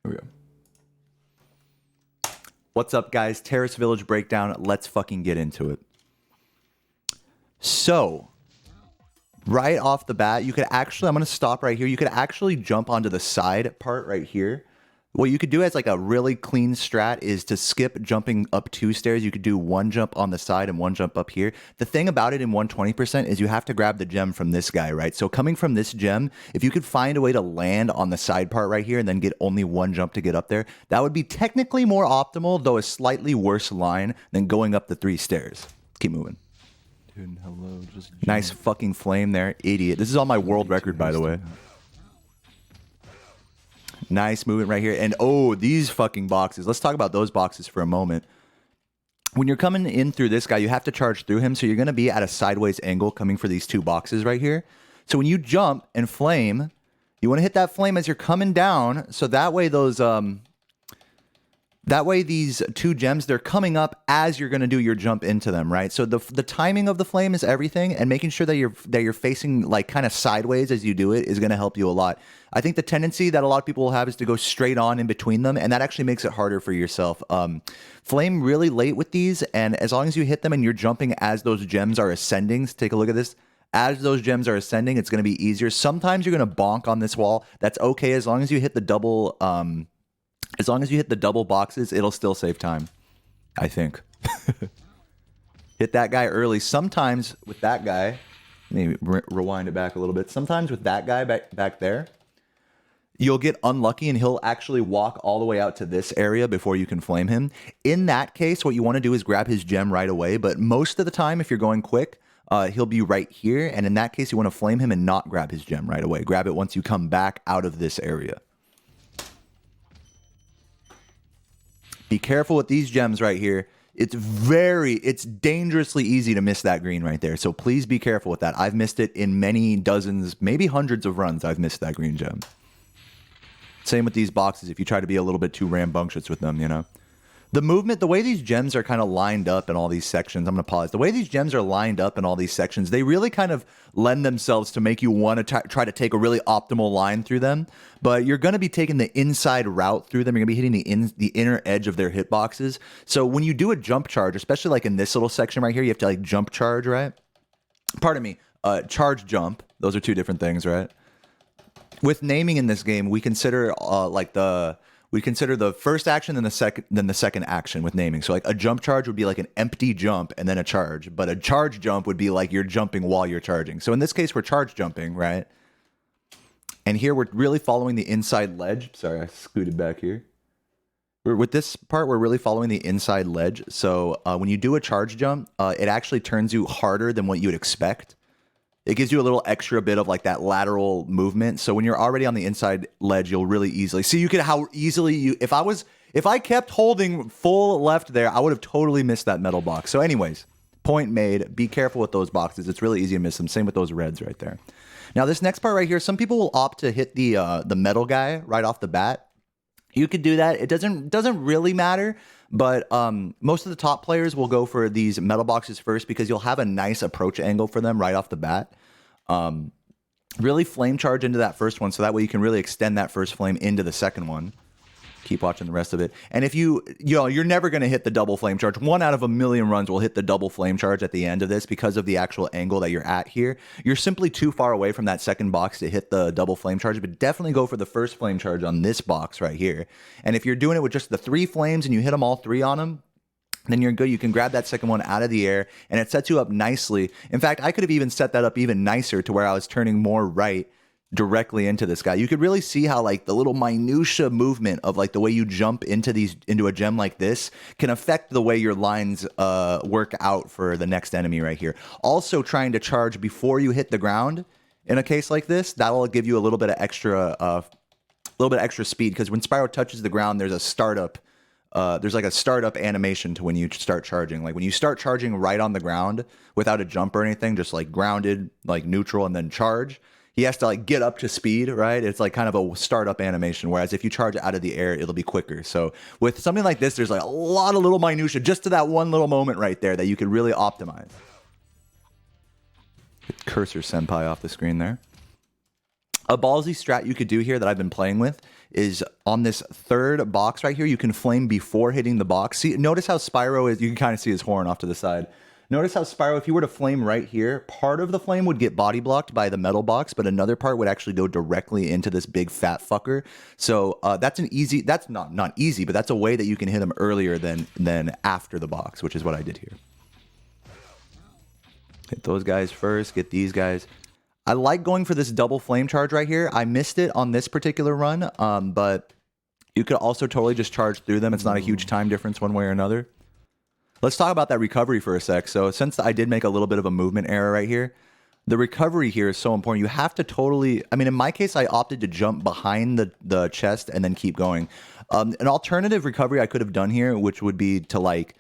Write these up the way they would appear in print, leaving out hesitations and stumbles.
Here we go. What's up, guys? Terrace Village breakdown. Let's fucking get into it. So, right off the bat, you could actually, I'm going to stop right here. You could actually jump onto the side part right here. What you could do as like a really clean strat is to skip jumping up 2 stairs. You could do 1 jump on the side and 1 jump up here. The thing about it in 120% is you have to grab the gem from this guy, right? So coming from this gem, if you could find a way to land on the side part right here and then get only 1 jump to get up there, that would be technically more optimal, though a slightly worse line than going up the 3 stairs. Keep moving. Dude, hello. Just Nice fucking flame there. Idiot. This is on my world record, by the way. Nice movement right here. And oh, these fucking boxes. Let's talk about those boxes for a moment. When you're coming in through this guy, you have to charge through him. So you're going to be at a sideways angle coming for these 2 boxes right here. So when you jump and flame, you want to hit that flame as you're coming down. So that way these 2 gems, they're coming up as you're going to do your jump into them, right? So the timing of the flame is everything, and making sure that you're facing like kind of sideways as you do it is going to help you a lot. I think the tendency that a lot of people will have is to go straight on in between them, and that actually makes it harder for yourself. Flame really late with these, and as long as you hit them and you're jumping as those gems are ascending, so take a look at this. As those gems are ascending, it's going to be easier. Sometimes you're going to bonk on this wall. That's okay as long as you hit the double. As long as you hit the double boxes, it'll still save time, I think. Hit that guy early. Sometimes with that guy, maybe rewind it back a little bit. Sometimes with that guy back there, you'll get unlucky and he'll actually walk all the way out to this area before you can flame him. In that case, what you want to do is grab his gem right away. But most of the time, if you're going quick, he'll be right here. And in that case, you want to flame him and not grab his gem right away. Grab it once you come back out of this area. Be careful with these gems right here. It's dangerously easy to miss that green right there. So please be careful with that. I've missed it in many dozens, maybe hundreds of runs. I've missed that green gem. Same with these boxes. If you try to be a little bit too rambunctious with them, you know. The movement, the way these gems are kind of lined up in all these sections, I'm going to pause. The way these gems are lined up in all these sections, they really kind of lend themselves to make you want to try to take a really optimal line through them. But you're going to be taking the inside route through them. You're going to be hitting the inner edge of their hitboxes. So when you do a jump charge, especially like in this little section right here, you have to like jump charge, right? Pardon me, charge jump. Those are 2 different things, right? With naming in this game, we consider we consider the first action and then the second action with naming. So like a jump charge would be like an empty jump and then a charge. But a charge jump would be like you're jumping while you're charging. So in this case, we're charge jumping, right? And here we're really following the inside ledge. Sorry, I scooted back here. With this part, we're really following the inside ledge. So when you do a charge jump, it actually turns you harder than what you would expect. It gives you a little extra bit of like that lateral movement. So when you're already on the inside ledge, you'll really easily see. You could how easily you if I kept holding full left there, I would have totally missed that metal box. So anyways, point made. Be careful with those boxes. It's really easy to miss them. Same with those reds right there. Now this next part right here, some people will opt to hit the metal guy right off the bat. You could do that. It doesn't really matter. But most of the top players will go for these metal boxes first because you'll have a nice approach angle for them right off the bat. Really flame charge into that first one so that way you can really extend that first flame into the second one. Keep watching the rest of it. And if you're never going to hit the double flame charge. 1 out of a million runs will hit the double flame charge at the end of this because of the actual angle that you're at here. You're simply too far away from that second box to hit the double flame charge, but definitely go for the first flame charge on this box right here. And if you're doing it with just the 3 flames and you hit them all 3 on them, then you're good. You can grab that second one out of the air and it sets you up nicely. In fact, I could have even set that up even nicer to where I was turning more right directly into this guy. You could really see how like the little minutia movement of like the way you jump into a gem like this can affect the way your lines work out for the next enemy right here. Also trying to charge before you hit the ground in a case like this, that'll give you a little bit of extra speed because when Spyro touches the ground, there's a startup. There's like a startup animation to when you start charging. Like when you start charging right on the ground without a jump or anything, just like grounded, like neutral and then charge. He has to like get up to speed, right? It's like kind of a startup animation. Whereas if you charge out of the air, it'll be quicker. So with something like this, there's like a lot of little minutia just to that one little moment right there that you could really optimize. Get cursor senpai off the screen there. A ballsy strat you could do here that I've been playing with is on this third box right here. You can flame before hitting the box. See, notice how Spyro is. You can kind of see his horn off to the side. Notice how Spyro, if you were to flame right here, part of the flame would get body blocked by the metal box, but another part would actually go directly into this big fat fucker. So that's an easy, that's not easy, but that's a way that you can hit him earlier than after the box, which is what I did here. Hit those guys first, get these guys. I like going for this double flame charge right here. I missed it on this particular run, but you could also totally just charge through them. It's not a huge time difference one way or another. Let's talk about that recovery for a sec. So since I did make a little bit of a movement error right here, the recovery here is so important. You have to totally, I mean, in my case, I opted to jump behind the chest and then keep going. An alternative recovery I could have done here, which would be to like,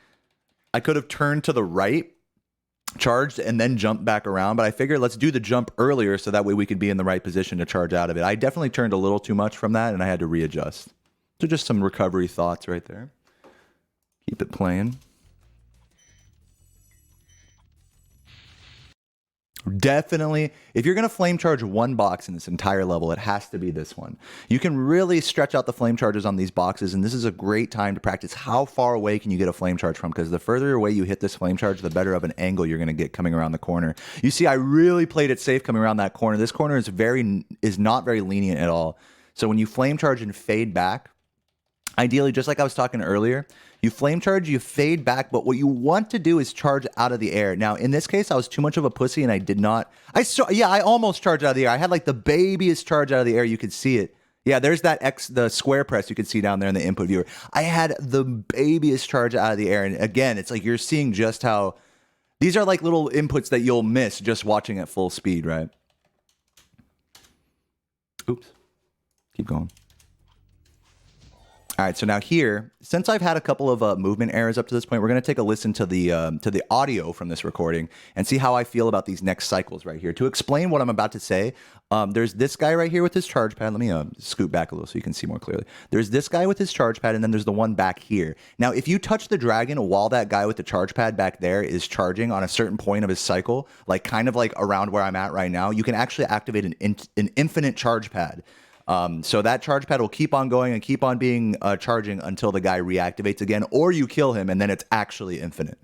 I could have turned to the right, charged, and then jumped back around. But I figured let's do the jump earlier so that way we could be in the right position to charge out of it. I definitely turned a little too much from that and I had to readjust. So just some recovery thoughts right there. Keep it playing. Definitely, if you're going to flame charge one box in this entire level, it has to be this one. You can really stretch out the flame charges on these boxes, and this is a great time to practice how far away can you get a flame charge from, because the further away you hit this flame charge, the better of an angle you're going to get coming around the corner. You see, I really played it safe coming around that corner. This corner is not very lenient at all. So when you flame charge and fade back, ideally, just like I was talking earlier, you flame charge, you fade back, but what you want to do is charge out of the air. Now, in this case, I was too much of a pussy and I did not. I almost charged out of the air. I had like the babyest charge out of the air. You could see it. Yeah, there's the square press you could see down there in the input viewer. I had the babyest charge out of the air. And again, it's like you're seeing just how these are like little inputs that you'll miss just watching at full speed, right? Oops. Keep going. All right, so now here, since I've had a couple of movement errors up to this point, we're going to take a listen to the audio from this recording and see how I feel about these next cycles right here. To explain what I'm about to say, there's this guy right here with his charge pad. Let me scoot back a little so you can see more clearly. There's this guy with his charge pad, and then there's the one back here. Now, if you touch the dragon while that guy with the charge pad back there is charging on a certain point of his cycle, like kind of like around where I'm at right now, you can actually activate an infinite charge pad. So that charge pad will keep on going and keep on being charging until the guy reactivates again, or you kill him and then it's actually infinite.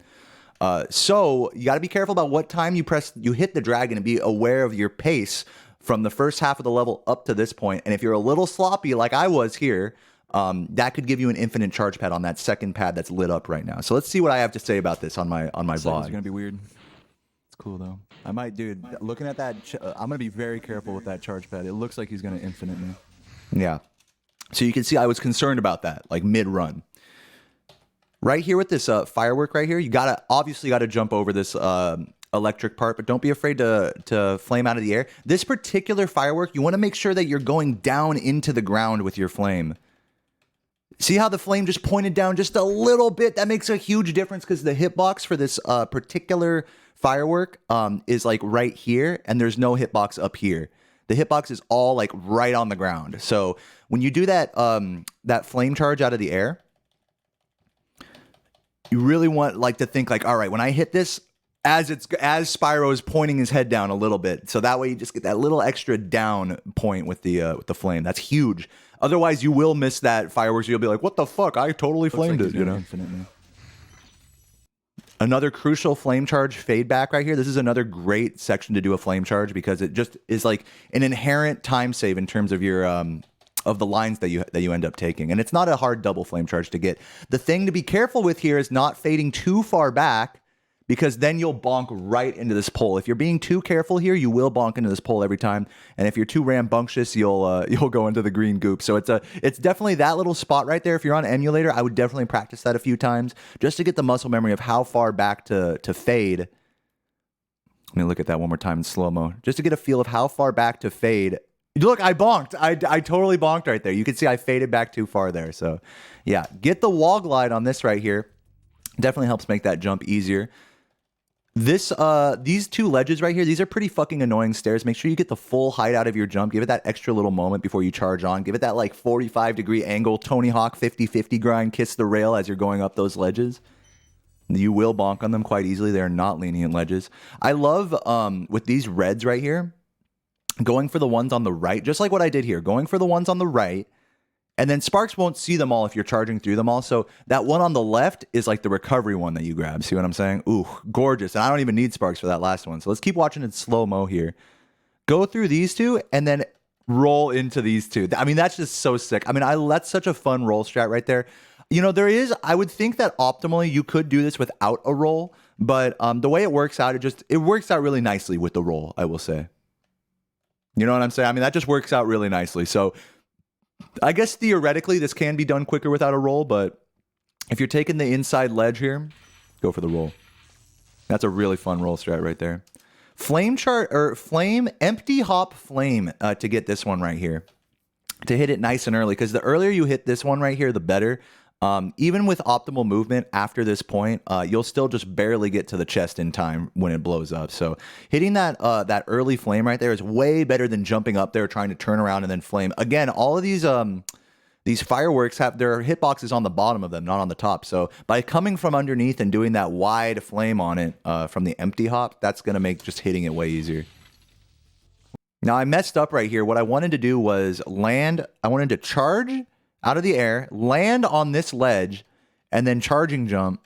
So you got to be careful about what time you hit the dragon and be aware of your pace from the first half of the level up to this point. And if you're a little sloppy like I was here, that could give you an infinite charge pad on that second pad that's lit up right now. So let's see what I have to say about this on my VOD. It's gonna be weird. It's cool though. I might, dude. Looking at that, I'm gonna be very careful with that charge pad. It looks like he's gonna infinite me. Yeah. So you can see I was concerned about that, like mid-run. Right here with this firework right here, you obviously gotta jump over this electric part, but don't be afraid to flame out of the air. This particular firework, you want to make sure that you're going down into the ground with your flame. See how the flame just pointed down just a little bit? That makes a huge difference because the hitbox for this particular firework is like right here, and there's no hitbox up here. The hitbox is all like right on the ground. So when you do that that flame charge out of the air, you really want like to think like, all right, when I hit this, as Spyro is pointing his head down a little bit, so that way you just get that little extra down point with the flame. That's huge. Otherwise, you will miss that fireworks. You'll be like, what the fuck? I totally flamed it, you know? Infinitely. Another crucial flame charge fade back right here. This is another great section to do a flame charge because it just is like an inherent time save in terms of your of the lines that you end up taking. And it's not a hard double flame charge to get. The thing to be careful with here is not fading too far back, because then you'll bonk right into this pole. If you're being too careful here, you will bonk into this pole every time. And if you're too rambunctious, you'll go into the green goop. So it's definitely that little spot right there. If you're on emulator, I would definitely practice that a few times just to get the muscle memory of how far back to fade. Let me look at that one more time in slow-mo, just to get a feel of how far back to fade. Look, I bonked. I totally bonked right there. You can see I faded back too far there. So yeah, get the wall glide on this right here. Definitely helps make that jump easier. These two ledges right here, these are pretty fucking annoying stairs. Make sure you get the full height out of your jump. Give it that extra little moment before you charge on. Give it that like 45-degree angle, Tony Hawk 50-50 grind, kiss the rail as you're going up those ledges. You will bonk on them quite easily. They're not lenient ledges. I love, with these reds right here, going for the ones on the right, just like what I did here, going for the ones on the right And then Sparks won't see them all if you're charging through them all. So that one on the left is like the recovery one that you grab. See what I'm saying? Ooh, gorgeous. And I don't even need Sparks for that last one. So let's keep watching in slow-mo here. Go through these two and then roll into these two. I mean, that's just so sick. I mean, that's such a fun roll strat right there. You know, I would think that optimally you could do this without a roll, but the way it works out, it works out really nicely with the roll, I will say. You know what I'm saying? I mean, that just works out really nicely. So I guess theoretically this can be done quicker without a roll, but if you're taking the inside ledge here, go for the roll. That's a really fun roll strat right there. Empty hop flame to get this one right here. To hit it nice and early, because the earlier you hit this one right here, the better. Even with optimal movement after this point, you'll still just barely get to the chest in time when it blows up. So hitting that early flame right there is way better than jumping up there trying to turn around and then flame. Again, all of these fireworks have their hitboxes on the bottom of them, not on the top. So by coming from underneath and doing that wide flame on it from the empty hop, that's going to make just hitting it way easier. Now I messed up right here. What I wanted to do was land. I wanted to charge out of the air, land on this ledge, and then charging jump,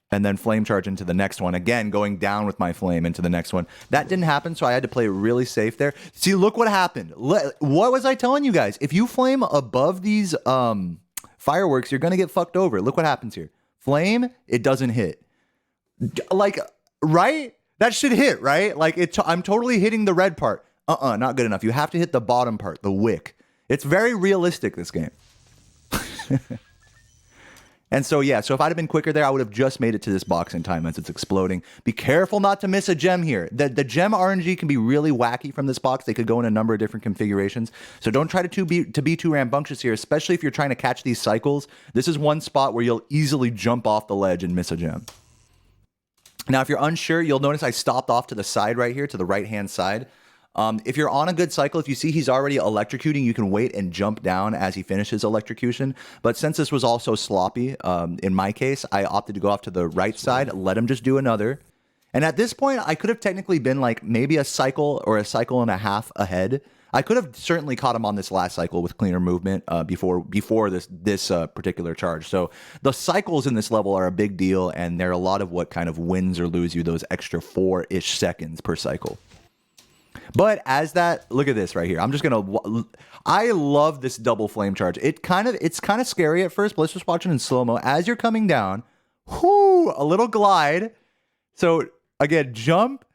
and then flame charge into the next one. Again, going down with my flame into the next one. That didn't happen, so I had to play really safe there. See, look what happened. What was I telling you guys? If you flame above these fireworks, you're going to get fucked over. Look what happens here. Flame, it doesn't hit. Like, right? That should hit, right? Like, I'm totally hitting the red part. Not good enough. You have to hit the bottom part, the wick. It's very realistic, this game. And so, yeah, so if I'd have been quicker there, I would have just made it to this box in time as it's exploding. Be careful not to miss a gem here. The gem RNG can be really wacky from this box. They could go in a number of different configurations. So don't try to be too rambunctious here, especially if you're trying to catch these cycles. This is one spot where you'll easily jump off the ledge and miss a gem. Now, if you're unsure, you'll notice I stopped off to the side right here, to the right-hand side. If you're on a good cycle, if you see he's already electrocuting, you can wait and jump down as he finishes electrocution. But since this was also sloppy, in my case, I opted to go off to the right side, let him just do another. And at this point, I could have technically been like maybe a cycle or a cycle and a half ahead. I could have certainly caught him on this last cycle with cleaner movement before this particular charge. So the cycles in this level are a big deal, and they're a lot of what kind of wins or lose you those extra 4-ish seconds per cycle. But look at this right here. I love this double flame charge. It's kind of scary at first, but let's just watch it in slow-mo. As you're coming down, a little glide. So again, jump,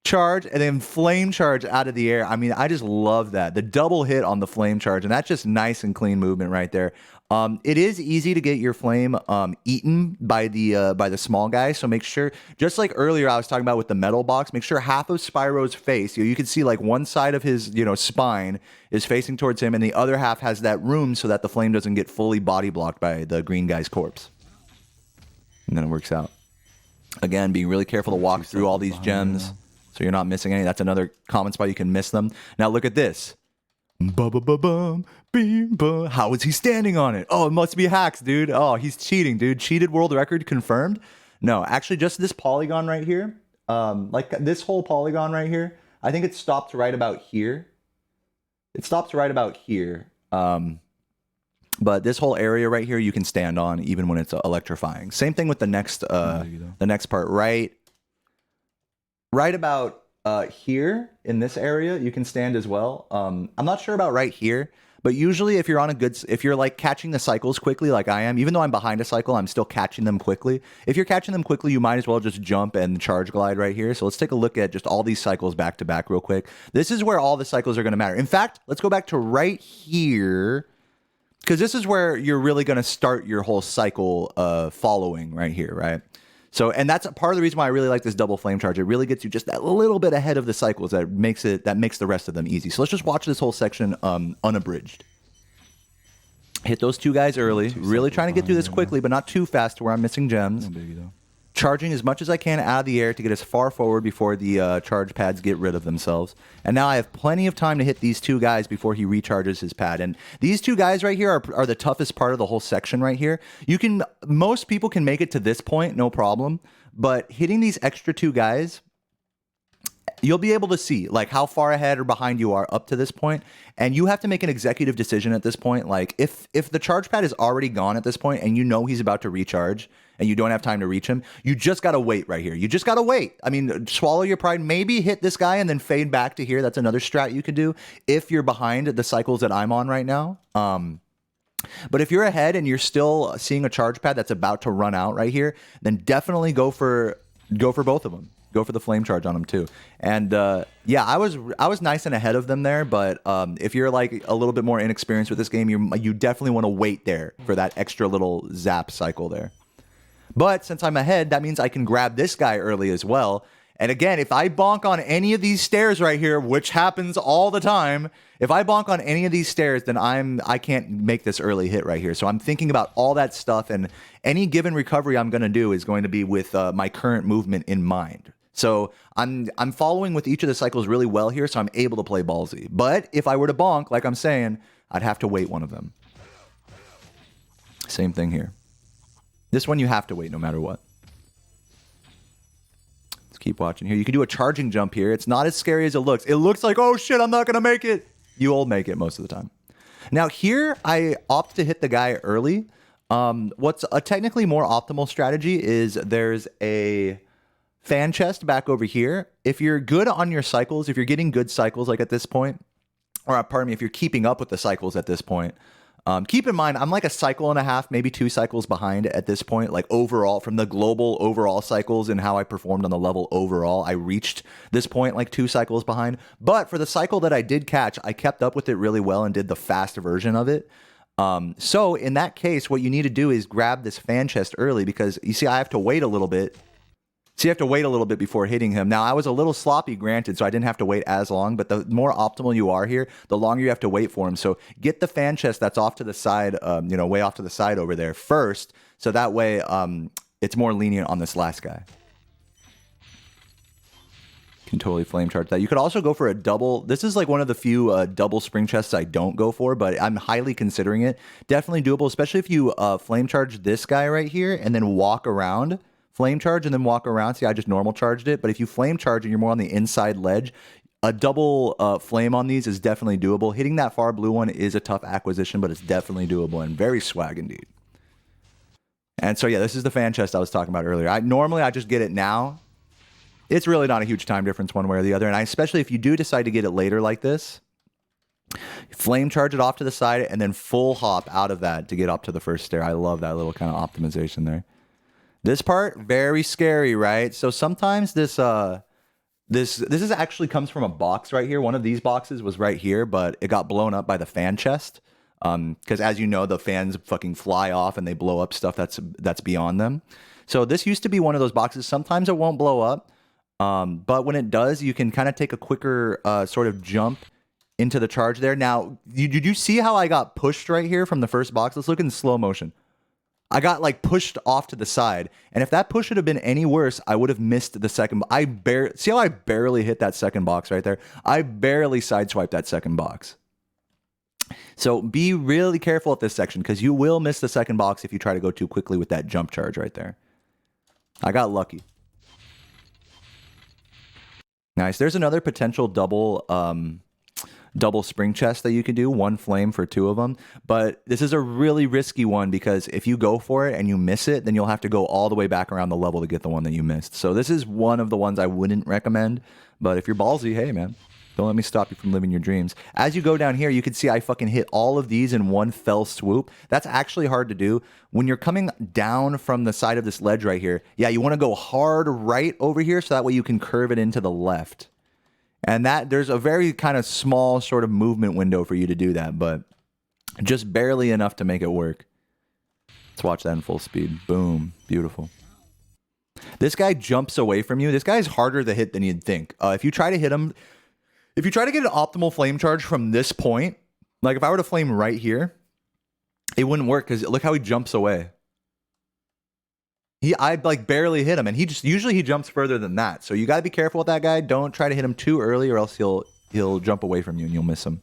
charge, and then flame charge out of the air. I mean, I just love that. The double hit on the flame charge, and that's just nice and clean movement right there. It is easy to get your flame eaten by the small guy, so make sure, just like earlier I was talking about with the metal box, make sure half of Spyro's face, you can see like one side of his spine is facing towards him, and the other half has that room so that the flame doesn't get fully body blocked by the green guy's corpse. And then it works out. Again, being really careful to walk through all these gems so you're not missing any. That's another common spot you can miss them. Now look at this. How is he standing on it? Oh, it must be hacks, dude. Oh, he's cheating, dude. Cheated world record confirmed. No, actually, just this polygon right here, like this whole polygon right here, I think it stops right about here. It stops right about here. But this whole area right here, you can stand on even when it's electrifying. Same thing with the next part, right about here in this area, you can stand as well. I'm not sure about right here, but usually if you're like catching the cycles quickly like I am, even though I'm behind a cycle, I'm still catching them quickly. If you're catching them quickly, you might as well just jump and charge glide right here. So let's take a look at just all these cycles back to back real quick. This is where all the cycles are going to matter. In fact, let's go back to right here, because this is where you're really going to start your whole cycle following right here, right? So, and that's part of the reason why I really like this double flame charge. It really gets you just that little bit ahead of the cycles that makes the rest of them easy. So let's just watch this whole section unabridged. Hit those two guys early. Really trying to get through this quickly, but not too fast to where I'm missing gems. Charging as much as I can out of the air to get as far forward before the charge pads get rid of themselves. And now I have plenty of time to hit these two guys before he recharges his pad. And these two guys right here are the toughest part of the whole section right here. Most people can make it to this point, no problem. But hitting these extra two guys, you'll be able to see like how far ahead or behind you are up to this point, and you have to make an executive decision at this point. Like if the charge pad is already gone at this point and you know he's about to recharge and you don't have time to reach him, you just got to wait right here. You just got to wait. I mean, swallow your pride, maybe hit this guy and then fade back to here. That's another strat you could do if you're behind the cycles that I'm on right now. But if you're ahead and you're still seeing a charge pad that's about to run out right here, then definitely go for both of them. Go for the flame charge on them too. And yeah, I was nice and ahead of them there. But if you're like a little bit more inexperienced with this game, you definitely want to wait there for that extra little zap cycle there. But since I'm ahead, that means I can grab this guy early as well. And again, if I bonk on any of these stairs right here, which happens all the time, if I bonk on any of these stairs, then I can't make this early hit right here. So I'm thinking about all that stuff, and any given recovery I'm going to do is going to be with my current movement in mind. So I'm following with each of the cycles really well here, so I'm able to play ballsy. But if I were to bonk, like I'm saying, I'd have to wait one of them. Same thing here. This one you have to wait no matter what. Keep watching here. You can do a charging jump here. It's not as scary as it looks. It looks like, oh shit, I'm not going to make it. You will make it most of the time. Now here, I opt to hit the guy early. What's a technically more optimal strategy is there's a fan chest back over here. If you're good on your cycles, if you're getting good cycles like at this point, or pardon me, if you're keeping up with the cycles at this point, keep in mind, I'm like a cycle and a half, maybe 2 cycles behind at this point, like overall, from the global overall cycles and how I performed on the level overall. I reached this point like 2 cycles behind. But for the cycle that I did catch, I kept up with it really well and did the fast version of it. So in that case, what you need to do is grab this fan chest early, because you see, I have to wait a little bit. So you have to wait a little bit before hitting him. Now, I was a little sloppy, granted, so I didn't have to wait as long, but the more optimal you are here, the longer you have to wait for him. So get the fan chest that's off to the side, way off to the side over there first, so that way it's more lenient on this last guy. Can totally flame charge that. You could also go for a double. This is like one of the few double spring chests I don't go for, but I'm highly considering it. Definitely doable, especially if you flame charge this guy right here and then walk around. Flame charge and then walk around. See, I just normal charged it. But if you flame charge and you're more on the inside ledge, a double flame on these is definitely doable. Hitting that far blue one is a tough acquisition, but it's definitely doable and very swag indeed. And so, yeah, this is the fan chest I was talking about earlier. Normally, I just get it now. It's really not a huge time difference one way or the other. And especially if you do decide to get it later like this, flame charge it off to the side and then full hop out of that to get up to the first stair. I love that little kind of optimization there. This part, very scary, right? So sometimes this is actually comes from a box right here. One of these boxes was right here, but it got blown up by the fan chest. Because as you know, the fans fucking fly off and they blow up stuff that's beyond them. So this used to be one of those boxes. Sometimes it won't blow up, but when it does, you can kind of take a quicker sort of jump into the charge there. Now, did you see how I got pushed right here from the first box? Let's look in slow motion. I got like pushed off to the side, and if that push would have been any worse, I would have missed the second. See how I barely hit that second box right there? I barely sideswiped that second box. So be really careful at this section, because you will miss the second box if you try to go too quickly with that jump charge right there. I got lucky. Nice. There's another potential double spring chest that you can do, 1 flame for 2 of them, but this is a really risky one, because if you go for it and you miss it, then you'll have to go all the way back around the level to get the one that you missed. So this is one of the ones I wouldn't recommend, but if you're ballsy, hey man, don't let me stop you from living your dreams. As you go down here, you can see I fucking hit all of these in one fell swoop. That's actually hard to do. When you're coming down from the side of this ledge right here, yeah, you want to go hard right over here, so that way you can curve it into the left. And that there's a very kind of small sort of movement window for you to do that, but just barely enough to make it work. Let's watch that in full speed. Boom. Beautiful. This guy jumps away from you. This guy's harder to hit than you'd think. If you try to hit him, if you try to get an optimal flame charge from this point, like if I were to flame right here, it wouldn't work, because look how he jumps away. I like barely hit him, and usually he jumps further than that. So you got to be careful with that guy. Don't try to hit him too early, or else he'll jump away from you and you'll miss him.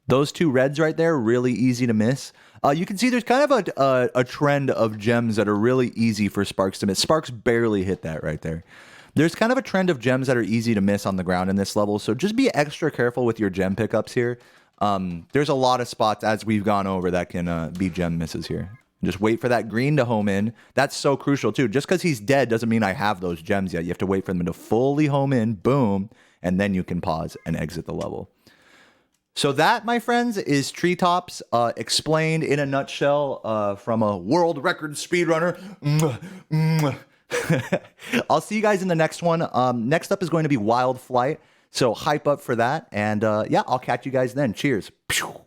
Those 2 reds right there, really easy to miss. You can see there's kind of a trend of gems that are really easy for Sparks to miss. Sparks barely hit that right there. There's kind of a trend of gems that are easy to miss on the ground in this level, so just be extra careful with your gem pickups here. There's a lot of spots as we've gone over that can be gem misses here. Just wait for that green to home in. That's so crucial too. Just because he's dead doesn't mean I have those gems yet. You have to wait for them to fully home in, boom, and then you can pause and exit the level. So that, my friends, is Treetops explained in a nutshell from a world record speedrunner. I'll see you guys in the next one. Next up is going to be Wild Flight. So hype up for that. And yeah, I'll catch you guys then. Cheers. Pew.